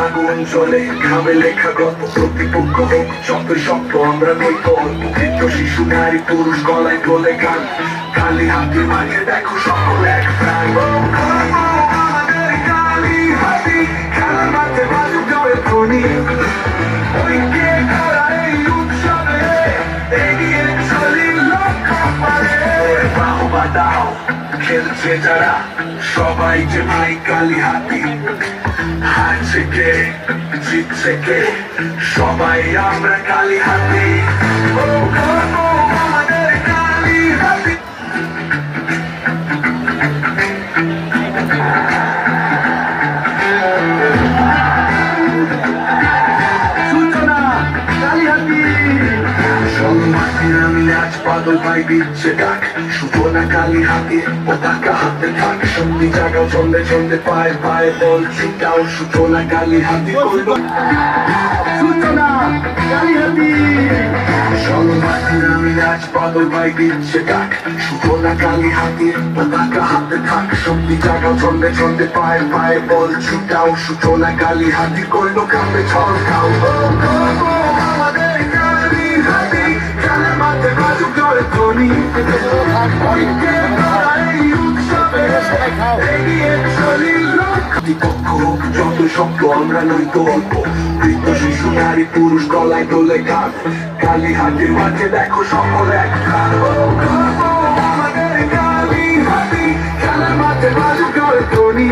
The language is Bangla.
আগুন জ্বলে খাবে লেখা গল্প প্রতিপক্ষ হোক যতই শক্ত আমরা নই তো অল্প বৃদ্ধ শিশু নারী পুরুষ গলায় তোলে গান কালি হাতির মাঝে দেখো সকল এক প্রাণ আমাদের কালি হাতি খেলার মাঠে বাজুক জয়ের ধ্বনি ঐক্যে ভরা এই উৎসবে এগিয়ে চলি লক্ষ্য পারে বাহবা দাও খেলছে যারা সবাই যে ভাই কালি হাতি হারছে কে জিতছে কে সবাই আমরা কালি হাতি ও গর্ব আমাদের কালি হাতি সূচনা কালি হাতি আমি আজ পাগল ভাই দিচ্ছে ডাক সূচনা কালি হাতে পতাকা হাতে থাক সত্যি জাগাও চন্দে চন্দে পায়ে পায়ে বল ছিটাও সূচনা কালি হাতি করলো সূচনা কালি হাতি আমি আজ পাগল ভাই দিচ্ছে ডাক সূচনা কালি হাতে পতাকা হাতে থাক সত্যি জাগাও চন্দে চন্দে পায়ে পায়ে বল ছিটাও সূচনা কালি হাতি করলো কামে ছল খাও আমাদের কালি হাতি খেলার মাঠে বাজুক জয়ের ধ্বনি ঐক্যে ভরা এই উৎসবে এগিয়ে চলি প্রতিপক্ষ হোক যতই শক্ত আমরা নই তো অল্প বৃদ্ধ শিশু নারী পুরুষ গলায় তোলে গান কালি হাতির মাঝে দেখো সকল এক প্রাণ আমাদের কালি হাতি খেলার মাঠে বাজুক জয়ের ধ্বনি